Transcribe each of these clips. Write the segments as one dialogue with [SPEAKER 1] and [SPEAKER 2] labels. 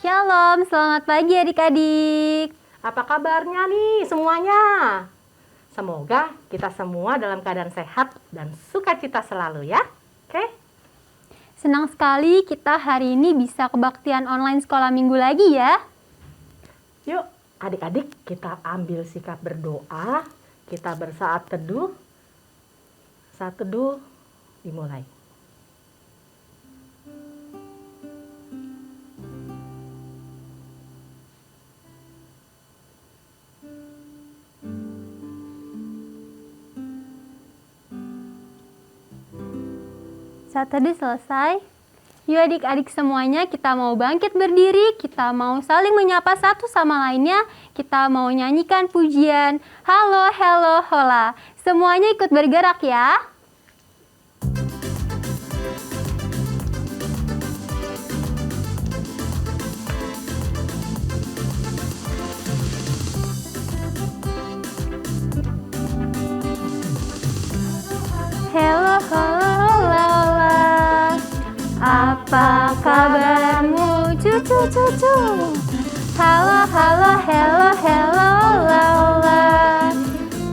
[SPEAKER 1] Shalom, selamat pagi adik-adik.
[SPEAKER 2] Apa kabarnya nih semuanya? Semoga kita semua dalam keadaan sehat dan sukacita selalu ya. Oke?
[SPEAKER 1] Senang sekali kita hari ini bisa kebaktian online sekolah minggu lagi ya.
[SPEAKER 2] Yuk adik-adik kita ambil sikap berdoa. Kita bersaat teduh. Saat teduh dimulai.
[SPEAKER 1] Saat teduh selesai, yuk adik-adik semuanya kita mau bangkit berdiri, kita mau saling menyapa satu sama lainnya, kita mau nyanyikan pujian Halo, Hello, Hola. Semuanya ikut bergerak ya. Hello, hola, hola. Apa kabarmu, cucu-cucu? Halo, halo, hello, hello, hola, hola.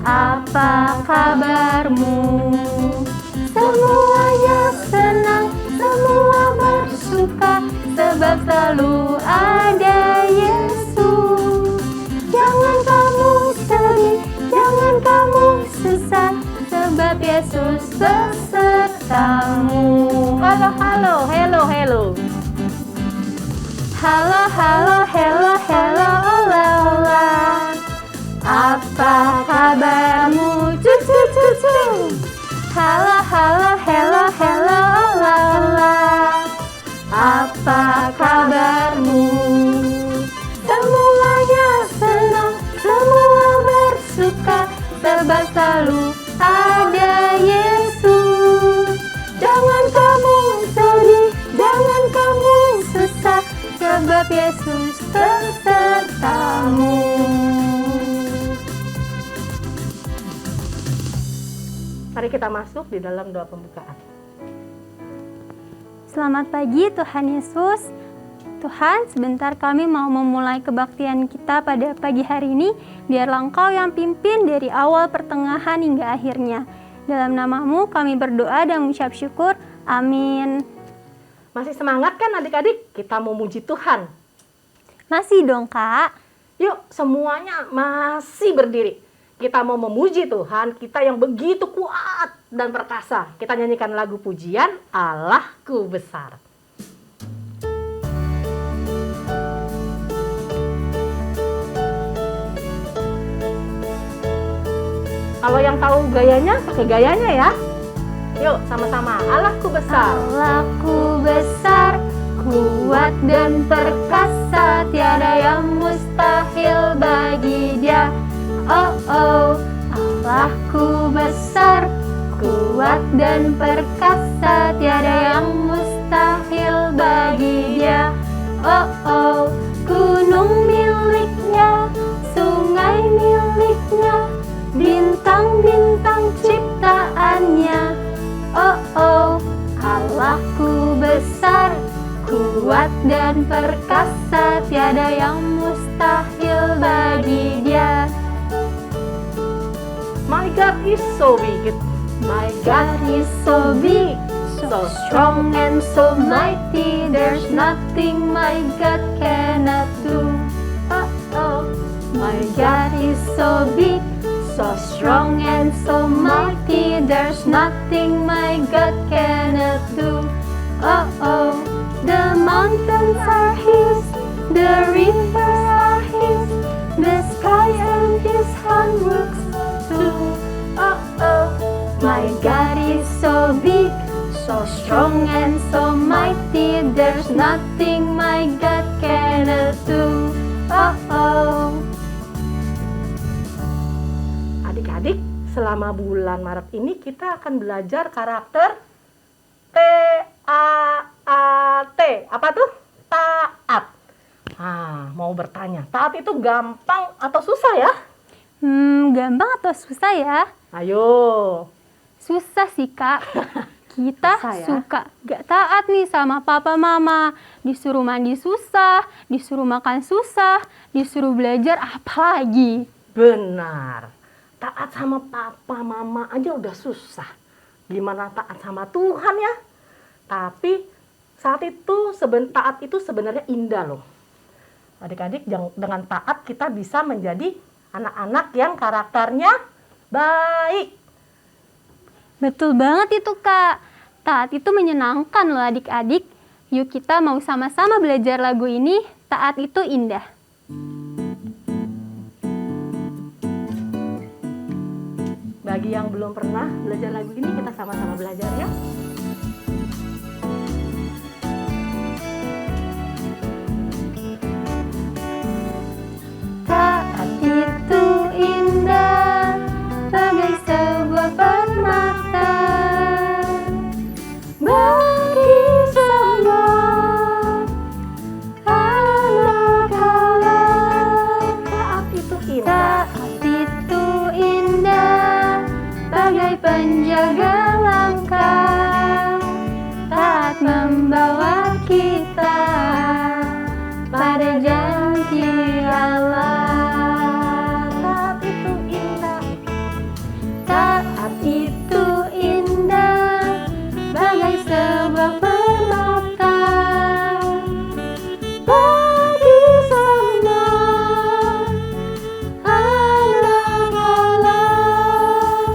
[SPEAKER 1] Apa kabarmu? Semuanya senang, semua bersuka, sebab selalu ada Yesus. Jangan kamu sedih, jangan kamu susah, sebab Yesus besertamu.
[SPEAKER 2] Halo, halo, hello, hello.
[SPEAKER 1] Halo, halo, hello, hello, hola, hola. Apa kabarmu, cucu-cucu? Halo, halo, hello, hello, hola, hola. Apa kabarmu? Semuanya senang, semua bersuka, sebab selalu ada Yesus. Jangan kamu sedih, jangan kamu susah, sebab Yesus besertamu.
[SPEAKER 2] Mari kita masuk di dalam doa pembukaan.
[SPEAKER 1] Selamat pagi Tuhan Yesus. Tuhan, sebentar kami mau memulai kebaktian kita pada pagi hari ini. Biarlah Engkau yang pimpin dari awal, pertengahan, hingga akhirnya. Dalam namamu kami berdoa dan mengucap syukur. Amin.
[SPEAKER 2] Masih semangat kan adik-adik? Kita mau muji Tuhan.
[SPEAKER 1] Masih dong Kak.
[SPEAKER 2] Yuk semuanya masih berdiri. Kita mau memuji Tuhan, kita yang begitu kuat dan perkasa. Kita nyanyikan lagu pujian Allahku Besar. Kalau yang tahu gayanya, pakai gayanya ya. Yuk sama-sama, Allahku besar.
[SPEAKER 1] Allahku besar, kuat dan perkasa, tiada yang mustahil bagi Dia. Oh oh, Allahku besar, kuat dan perkasa, tiada yang mustahil bagi Dia. Oh oh, gunung miliknya, sungai miliknya, bintang-bintang ciptaannya. Oh oh, Allahku besar, kuat dan perkasa, tiada yang mustahil bagi Dia.
[SPEAKER 2] My God is so big.
[SPEAKER 1] My God is so big, so strong and so mighty, there's nothing my God cannot do. Oh oh, my God is so big, so strong and so mighty, there's nothing my God cannot do. Oh oh, the mountains are His, the rivers are His, the sky and His handworks too. Oh oh, my God is so big, so strong and so mighty, there's nothing my God cannot do. Oh oh.
[SPEAKER 2] Adik-adik, selama bulan Maret ini kita akan belajar karakter T-A-A-T. Apa tuh? Taat. Nah, mau bertanya, taat itu gampang atau susah ya?
[SPEAKER 1] Gampang atau susah ya?
[SPEAKER 2] Ayo.
[SPEAKER 1] Susah sih Kak. Kita
[SPEAKER 2] Bisa ya?
[SPEAKER 1] suka gak taat nih sama papa mama. Disuruh mandi susah, disuruh makan susah, disuruh belajar apalagi.
[SPEAKER 2] Benar. Taat sama papa mama aja udah susah. Gimana taat sama Tuhan ya? Tapi saat itu taat itu sebenarnya indah loh. Adik-adik, dengan taat kita bisa menjadi anak-anak yang karakternya baik.
[SPEAKER 1] Betul banget itu Kak. Taat itu menyenangkan loh adik-adik. Yuk kita mau sama-sama belajar lagu ini, Taat itu Indah.
[SPEAKER 2] Bagi yang belum pernah belajar lagu ini, kita sama-sama belajar ya.
[SPEAKER 1] Taat itu indah, bagai sebuah permata bagi semua anak Allah.
[SPEAKER 2] Taat itu indah.
[SPEAKER 1] Taat itu indah, bagai penjaga langkah. Taat membawa kita pada janji Allah.
[SPEAKER 2] Taat itu indah.
[SPEAKER 1] Taat itu indah, bagai sebuah permata bagi semua anak Allah.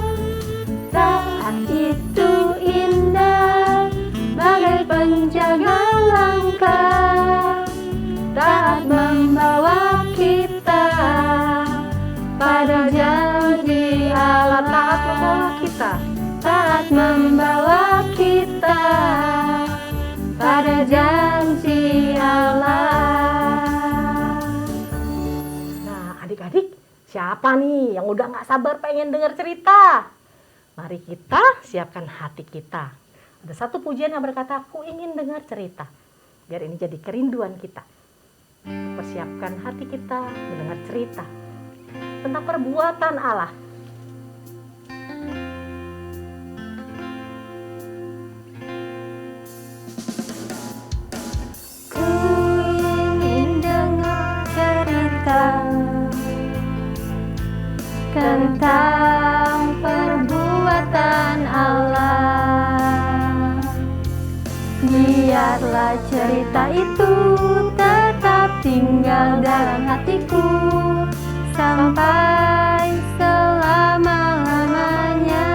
[SPEAKER 1] Taat itu indah, bagai penjaga langkah. Taat membawa kita pada janji Allah.
[SPEAKER 2] Taat membawa kita.
[SPEAKER 1] Taat membawa kita pada janji Allah.
[SPEAKER 2] Nah, adik-adik, siapa nih yang udah gak sabar pengen dengar cerita? Mari kita siapkan hati kita. Ada satu pujian yang berkata, aku ingin dengar cerita. Biar ini jadi kerinduan kita. Persiapkan hati kita mendengar cerita tentang perbuatan Allah.
[SPEAKER 1] Ku ingin dengar cerita tentang perbuatan Allah. Biarlah cerita itu tetap tinggal dalam hatiku sampai selama-lamanya.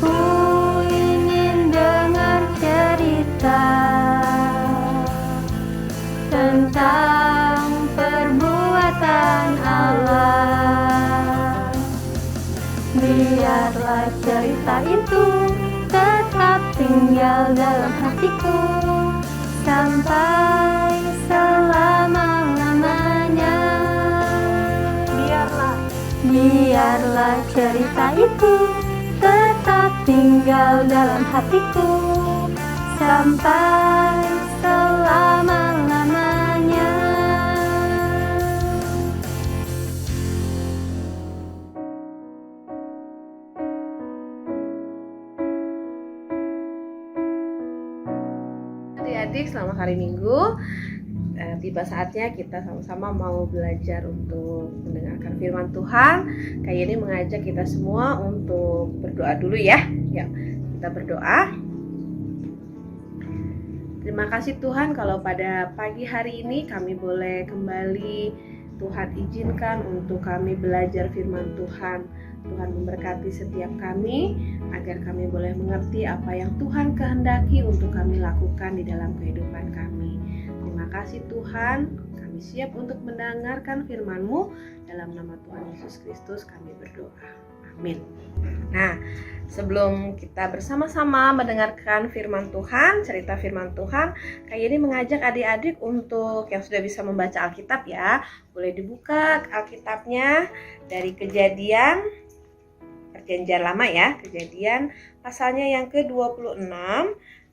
[SPEAKER 1] Ku ingin dengar cerita tentang perbuatan Allah. Biarlah cerita itu tetap tinggal dalam hatiku sampai selama-lamanya. Biarlah cerita itu tetap tinggal dalam hatiku sampai selama-lamanya.
[SPEAKER 3] Adik-adik, selamat hari Minggu. Tiba saatnya kita sama-sama mau belajar untuk mendengarkan firman Tuhan. Kayak ini mengajak kita semua untuk berdoa dulu ya. Yuk, kita berdoa. Terima kasih Tuhan kalau pada pagi hari ini kami boleh kembali. Tuhan izinkan untuk kami belajar firman Tuhan. Tuhan memberkati setiap kami agar kami boleh mengerti apa yang Tuhan kehendaki untuk kami lakukan di dalam kehidupan kami. Terima kasih Tuhan, kami siap untuk mendengarkan firman-Mu. Dalam nama Tuhan Yesus Kristus kami berdoa. Amin. Nah, sebelum kita bersama-sama mendengarkan firman Tuhan, cerita firman Tuhan, kayak ini mengajak adik-adik untuk yang sudah bisa membaca Alkitab ya, boleh dibuka Alkitabnya dari Kejadian, Perjanjian Lama ya, Kejadian pasalnya yang ke-26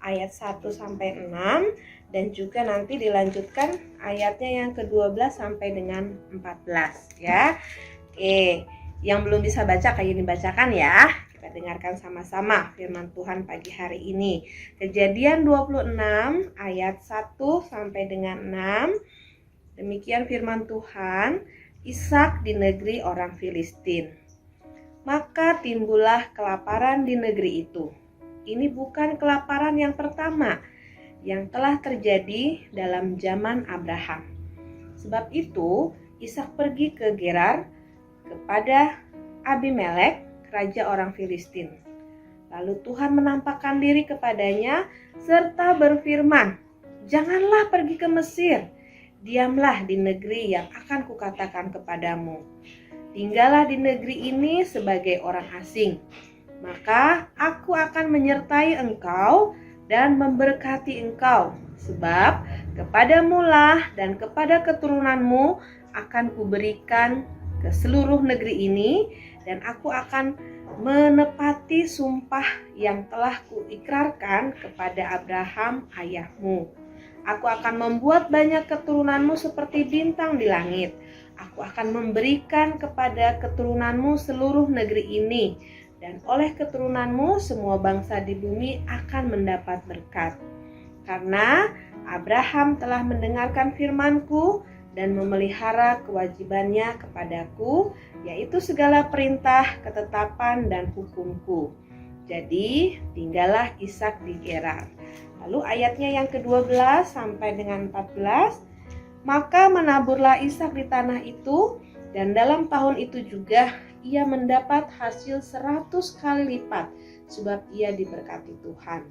[SPEAKER 3] ayat 1 sampai 6 dan juga nanti dilanjutkan ayatnya yang ke-12 sampai dengan 14 ya. Oke, yang belum bisa baca kayak ini bacakan ya. Kita dengarkan sama-sama firman Tuhan pagi hari ini. Kejadian 26 ayat 1 sampai dengan 6. Demikian firman Tuhan, Ishak di negeri orang Filistin. Maka timbullah kelaparan di negeri itu. Ini bukan kelaparan yang pertama yang telah terjadi dalam zaman Abraham. Sebab itu, Ishak pergi ke Gerar kepada Abimelek, raja orang Filistin. Lalu Tuhan menampakkan diri kepadanya serta berfirman, "Janganlah pergi ke Mesir, diamlah di negeri yang akan kukatakan kepadamu. Tinggallah di negeri ini sebagai orang asing. Maka aku akan menyertai engkau dan memberkati engkau, sebab kepadamulah dan kepada keturunanmu akan kuberikan ke seluruh negeri ini, dan aku akan menepati sumpah yang telah kuikrarkan kepada Abraham ayahmu. Aku akan membuat banyak keturunanmu seperti bintang di langit. Aku akan memberikan kepada keturunanmu seluruh negeri ini, dan oleh keturunanmu semua bangsa di bumi akan mendapat berkat. Karena Abraham telah mendengarkan firman-Ku dan memelihara kewajibannya kepadaku, yaitu segala perintah, ketetapan, dan hukum-Ku. Jadi tinggallah Ishak di Gerar." Lalu ayatnya yang ke-12 sampai dengan 14. Maka menaburlah Ishak di tanah itu, dan dalam tahun itu juga ia mendapat hasil 100 kali lipat, sebab ia diberkati Tuhan.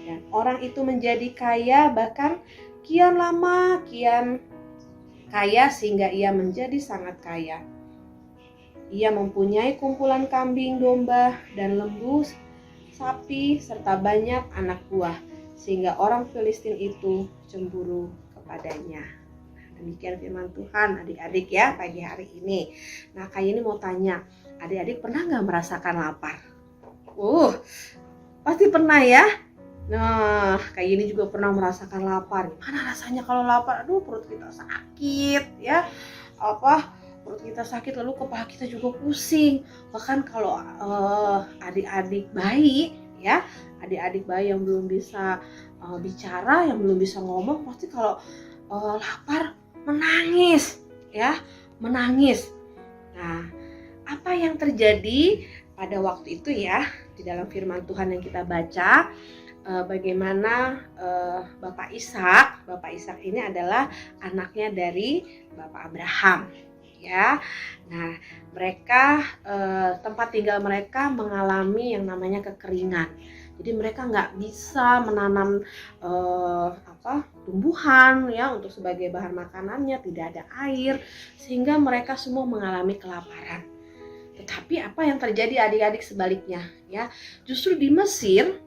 [SPEAKER 3] Dan orang itu menjadi kaya, bahkan kian lama kian kaya sehingga ia menjadi sangat kaya. Ia mempunyai kumpulan kambing, domba, dan lembu, sapi, serta banyak anak buah, sehingga orang Filistin itu cemburu kepadanya. Demikian firman Tuhan adik-adik ya pagi hari ini. Nah, kayak ini mau tanya, adik-adik pernah gak merasakan lapar? Pasti pernah ya. Nah, kayak ini juga pernah merasakan lapar. Gimana rasanya kalau lapar? Aduh, perut kita sakit ya. Perut kita sakit, lalu kepala kita juga pusing. Bahkan kalau adik-adik bayi ya, adik-adik bayi yang belum bisa bicara, yang belum bisa ngomong, pasti kalau lapar menangis ya, menangis. Nah, apa yang terjadi pada waktu itu ya, di dalam firman Tuhan yang kita baca, bagaimana Bapak Ishak ini adalah anaknya dari Bapak Abraham ya. Nah, mereka tempat tinggal mereka mengalami yang namanya kekeringan. Jadi mereka nggak bisa menanam tumbuhan ya untuk sebagai bahan makanannya, tidak ada air, sehingga mereka semua mengalami kelaparan. Tetapi apa yang terjadi adik-adik sebaliknya ya? Justru di Mesir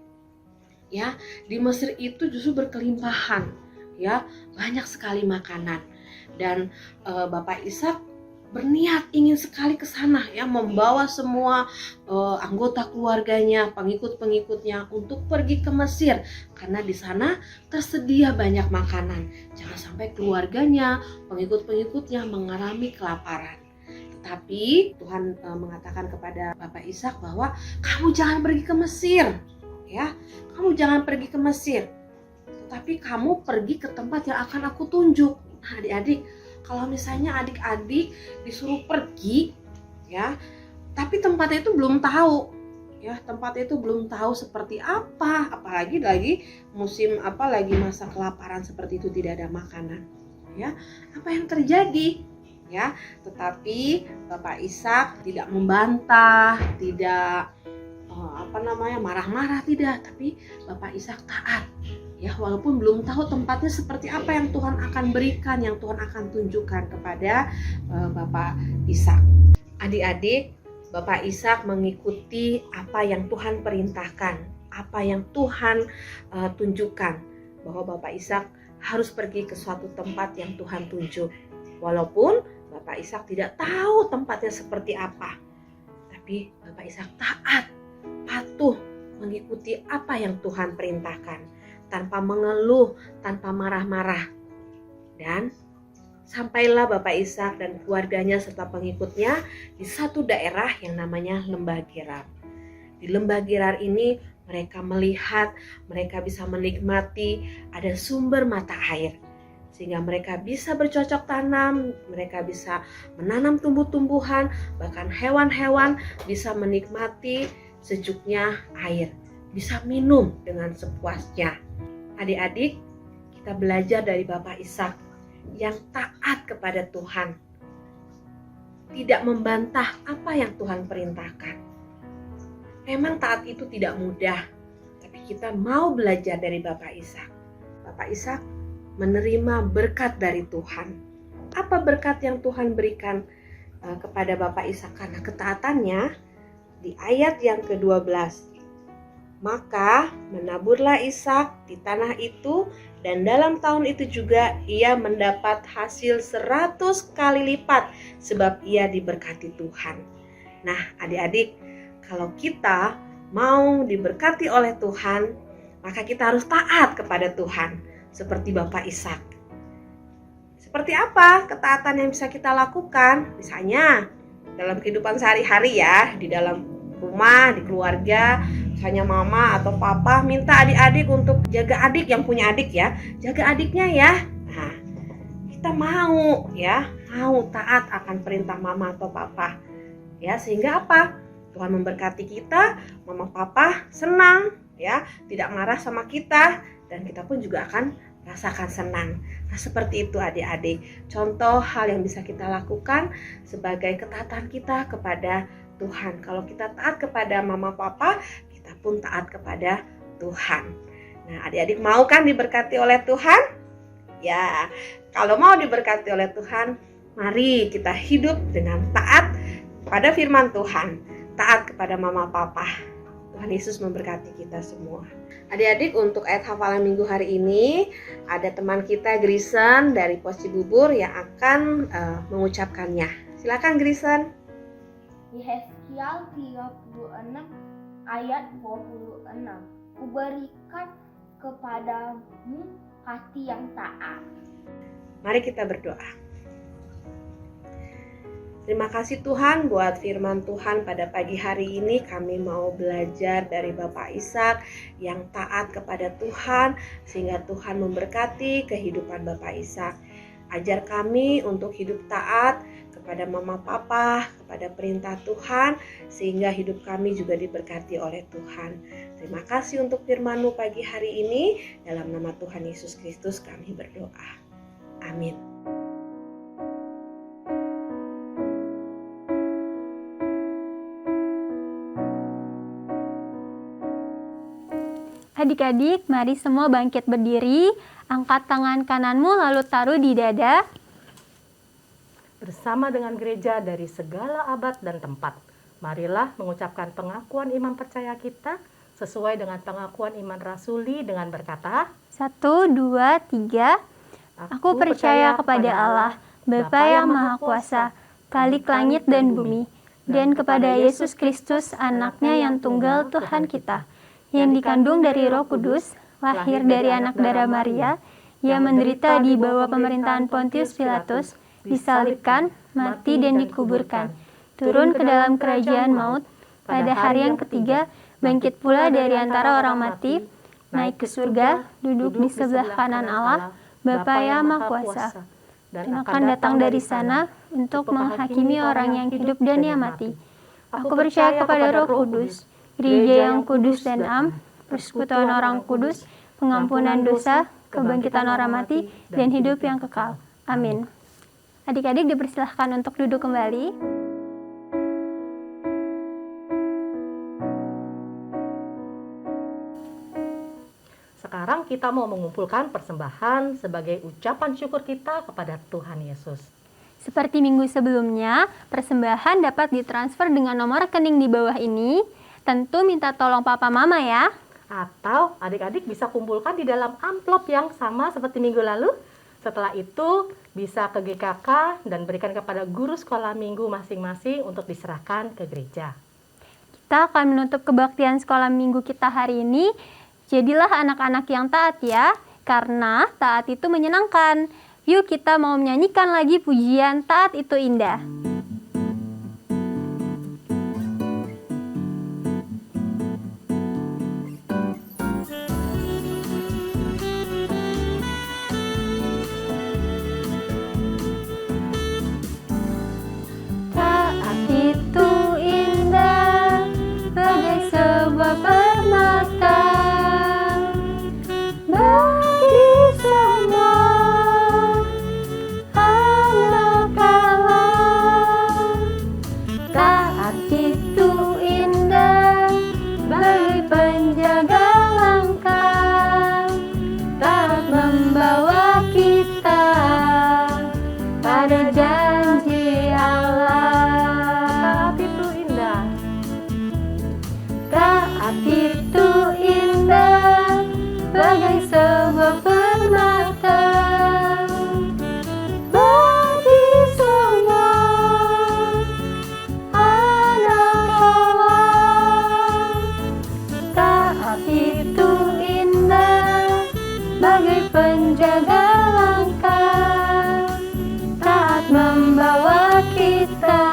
[SPEAKER 3] ya, di Mesir itu justru berkelimpahan ya, banyak sekali makanan. Dan Bapak Ishak berniat ingin sekali ke sana ya, membawa semua anggota keluarganya, pengikut-pengikutnya untuk pergi ke Mesir, karena di sana tersedia banyak makanan. Jangan sampai keluarganya, pengikut-pengikutnya mengalami kelaparan. Tetapi Tuhan mengatakan kepada Bapak Ishak bahwa kamu jangan pergi ke Mesir ya, kamu jangan pergi ke Mesir, tetapi kamu pergi ke tempat yang akan aku tunjuk. Nah, adik-adik, kalau misalnya adik-adik disuruh pergi ya, tapi tempatnya itu belum tahu ya, tempatnya itu belum tahu seperti apa, apalagi lagi musim lagi masa kelaparan seperti itu, tidak ada makanan ya, apa yang terjadi ya? Tetapi Bapak Ishak tidak membantah, tidak marah-marah, tidak, tapi Bapak Ishak taat ya, walaupun belum tahu tempatnya seperti apa yang Tuhan akan berikan, yang Tuhan akan tunjukkan kepada Bapak Ishak. Adik-adik, Bapak Ishak mengikuti apa yang Tuhan perintahkan, apa yang Tuhan tunjukkan, bahwa Bapak Ishak harus pergi ke suatu tempat yang Tuhan tunjuk. Walaupun Bapak Ishak tidak tahu tempatnya seperti apa, tapi Bapak Ishak taat, patuh mengikuti apa yang Tuhan perintahkan, tanpa mengeluh, tanpa marah-marah. Dan Sampailah Bapak Ishak dan keluarganya serta pengikutnya di satu daerah yang namanya Lembah Gerar. Di Lembah Gerar ini mereka melihat, mereka bisa menikmati ada sumber mata air. Sehingga mereka bisa bercocok tanam, mereka bisa menanam tumbuh-tumbuhan, bahkan hewan-hewan bisa menikmati sejuknya air, bisa minum dengan sepuasnya. Adik-adik, kita belajar dari Bapak Ishak yang taat kepada Tuhan, tidak membantah apa yang Tuhan perintahkan. Memang taat itu tidak mudah, tapi kita mau belajar dari Bapak Ishak. Bapak Ishak menerima berkat dari Tuhan. Apa berkat yang Tuhan berikan kepada Bapak Ishak karena ketaatannya? Di ayat yang ke-12. Maka menaburlah Ishak di tanah itu, dan dalam tahun itu juga ia mendapat hasil 100 kali lipat sebab ia diberkati Tuhan. Nah, adik-adik, kalau kita mau diberkati oleh Tuhan, maka kita harus taat kepada Tuhan seperti Bapak Ishak. Seperti apa ketaatan yang bisa kita lakukan? Misalnya dalam kehidupan sehari-hari ya, di dalam rumah, di keluarga, misalnya mama atau papa minta adik-adik untuk jaga adik yang punya adik ya, jaga adiknya ya. Nah, kita mau ya, mau taat akan perintah mama atau papa. Ya, sehingga apa? Tuhan memberkati kita, mama papa senang ya, tidak marah sama kita, dan kita pun juga akan rasakan senang. Nah, seperti itu adik-adik, contoh hal yang bisa kita lakukan sebagai ketaatan kita kepada Tuhan. Kalau kita taat kepada mama papa, kita pun taat kepada Tuhan. Nah, adik-adik mau kan diberkati oleh Tuhan? Ya, kalau mau diberkati oleh Tuhan, mari kita hidup dengan taat pada firman Tuhan, taat kepada mama papa. Tuhan Yesus memberkati kita semua. Adik-adik, untuk ayat hafalan minggu hari ini ada teman kita Grisen dari Pos Cibubur yang akan mengucapkannya. Silakan Grisen.
[SPEAKER 4] Yehezkiel 36 ayat 26. Kuberikan kepadamu hati yang taat.
[SPEAKER 3] Mari kita berdoa. Terima kasih Tuhan buat firman Tuhan pada pagi hari ini. Kami mau belajar dari Bapak Ishak yang taat kepada Tuhan, sehingga Tuhan memberkati kehidupan Bapak Ishak. Ajar kami untuk hidup taat kepada mama papa, kepada perintah Tuhan, sehingga hidup kami juga diberkati oleh Tuhan. Terima kasih untuk firman-Mu pagi hari ini. Dalam nama Tuhan Yesus Kristus kami berdoa. Amin.
[SPEAKER 1] Adik-adik, mari semua bangkit berdiri, angkat tangan kananmu lalu taruh di dada.
[SPEAKER 2] Bersama dengan gereja dari segala abad dan tempat, marilah mengucapkan pengakuan iman percaya kita sesuai dengan pengakuan iman rasuli dengan berkata,
[SPEAKER 1] 1, 2, 3. Aku percaya kepada Allah, Bapa yang Maha Kuasa, Khalik langit dan bumi, dan kepada Yesus Kristus, Anaknya yang tunggal Tuhan kita, yang dikandung dari Roh Kudus, lahir dari anak darah Maria, yang menderita di bawah pemerintahan Pontius Pilatus, disalibkan, mati dan dikuburkan, turun ke dalam kerajaan maut, pada hari yang ketiga bangkit pula dari antara orang mati, naik ke surga, duduk di sebelah kanan Allah, Bapa yang Maha Kuasa, dan akan datang dari sana untuk menghakimi orang yang hidup dan yang mati. Aku percaya kepada Roh Kudus, Gereja yang kudus dan am, persekutuan orang kudus, pengampunan dosa, kebangkitan orang mati, dan hidup yang kekal. Amin. Adik-adik dipersilahkan untuk duduk kembali.
[SPEAKER 2] sekarang kita mau mengumpulkan persembahan sebagai ucapan syukur kita kepada Tuhan Yesus.
[SPEAKER 1] Seperti minggu sebelumnya, persembahan dapat ditransfer dengan nomor rekening di bawah ini. Tentu minta tolong papa mama ya.
[SPEAKER 2] Atau adik-adik bisa kumpulkan di dalam amplop yang sama seperti minggu lalu. Setelah itu bisa ke GKK dan berikan kepada guru sekolah minggu masing-masing untuk diserahkan ke gereja.
[SPEAKER 1] Kita akan menutup kebaktian sekolah minggu kita hari ini. Jadilah anak-anak yang taat ya, karena taat itu menyenangkan. Yuk kita mau menyanyikan lagi pujian Taat Itu Indah. Taat itu indah bagai sebuah permata bagi semua anak Allah. Taat itu indah bagai penjaga langkah, taat membawa kita pada janji Allah.
[SPEAKER 2] Taat itu indah.
[SPEAKER 1] Taat itu indah bagai sebuah permata bagi semua anak Allah. Taat itu indah bagai penjaga langkah, taat membawa kita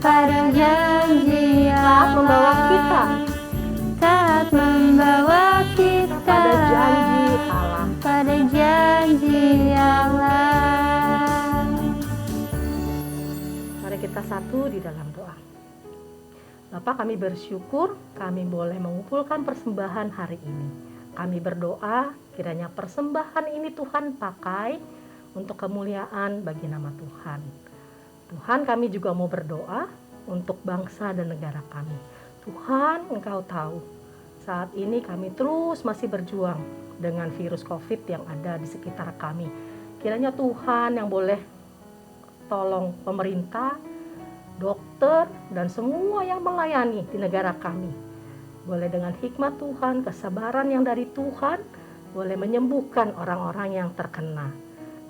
[SPEAKER 1] pada janji
[SPEAKER 2] Taat
[SPEAKER 1] Allah.
[SPEAKER 2] membawa kita
[SPEAKER 1] Taat membawa kita
[SPEAKER 2] pada janji Allah.
[SPEAKER 1] pada janji Allah.
[SPEAKER 2] Mari kita satu di dalam doa. Bapak, kami bersyukur kami boleh mengumpulkan persembahan hari ini. Kami berdoa kiranya persembahan ini Tuhan pakai untuk kemuliaan bagi nama Tuhan. Tuhan, kami juga mau berdoa untuk bangsa dan negara kami. Tuhan, Engkau tahu saat ini kami terus masih berjuang dengan virus COVID yang ada di sekitar kami. Kiranya Tuhan yang boleh tolong pemerintah, dokter, dan semua yang melayani di negara kami. Boleh dengan hikmat Tuhan, kesabaran yang dari Tuhan, boleh menyembuhkan orang-orang yang terkena.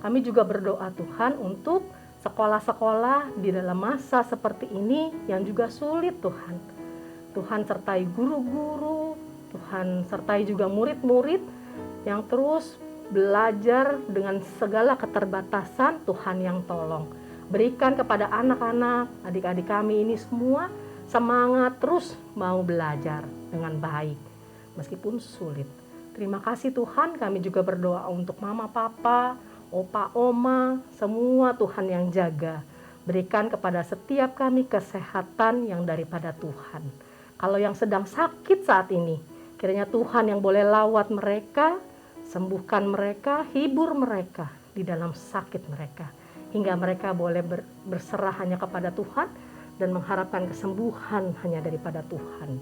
[SPEAKER 2] Kami juga berdoa Tuhan untuk sekolah-sekolah di dalam masa seperti ini yang juga sulit Tuhan. Tuhan sertai guru-guru, Tuhan sertai juga murid-murid yang terus belajar dengan segala keterbatasan. Tuhan yang tolong. Berikan kepada anak-anak, adik-adik kami ini semua semangat terus mau belajar dengan baik meskipun sulit. Terima kasih Tuhan, kami juga berdoa untuk mama, papa, opa, oma, semua Tuhan yang jaga. Berikan kepada setiap kami kesehatan yang daripada Tuhan. Kalau yang sedang sakit saat ini, kiranya Tuhan yang boleh lawat mereka, sembuhkan mereka, hibur mereka di dalam sakit mereka. Hingga mereka boleh berserah hanya kepada Tuhan dan mengharapkan kesembuhan hanya daripada Tuhan.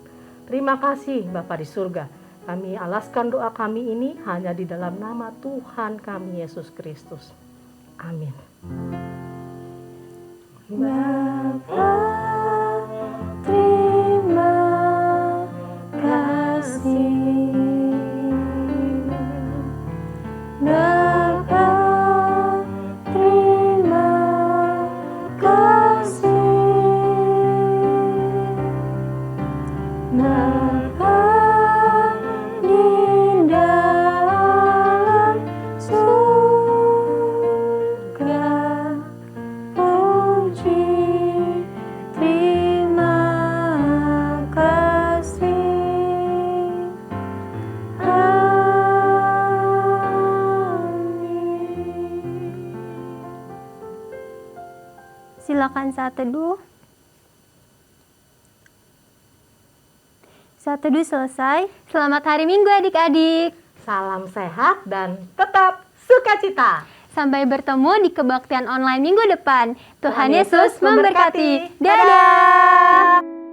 [SPEAKER 2] Terima kasih Bapa di surga. Kami alaskan doa kami ini hanya di dalam nama Tuhan kami Yesus Kristus. Amin.
[SPEAKER 1] Bapa, terima kasih. Bapa, terima kasih. Bapa di dalam surga, puji, terima kasih. Amin. Silakan saat teduh. Saat teduh selesai. Selamat hari Minggu adik-adik.
[SPEAKER 2] Salam sehat dan tetap sukacita.
[SPEAKER 1] Sampai bertemu di kebaktian online minggu depan. Tuhan
[SPEAKER 2] Tuhan
[SPEAKER 1] Yesus
[SPEAKER 2] Yesus memberkati.
[SPEAKER 1] memberkati. Dadah.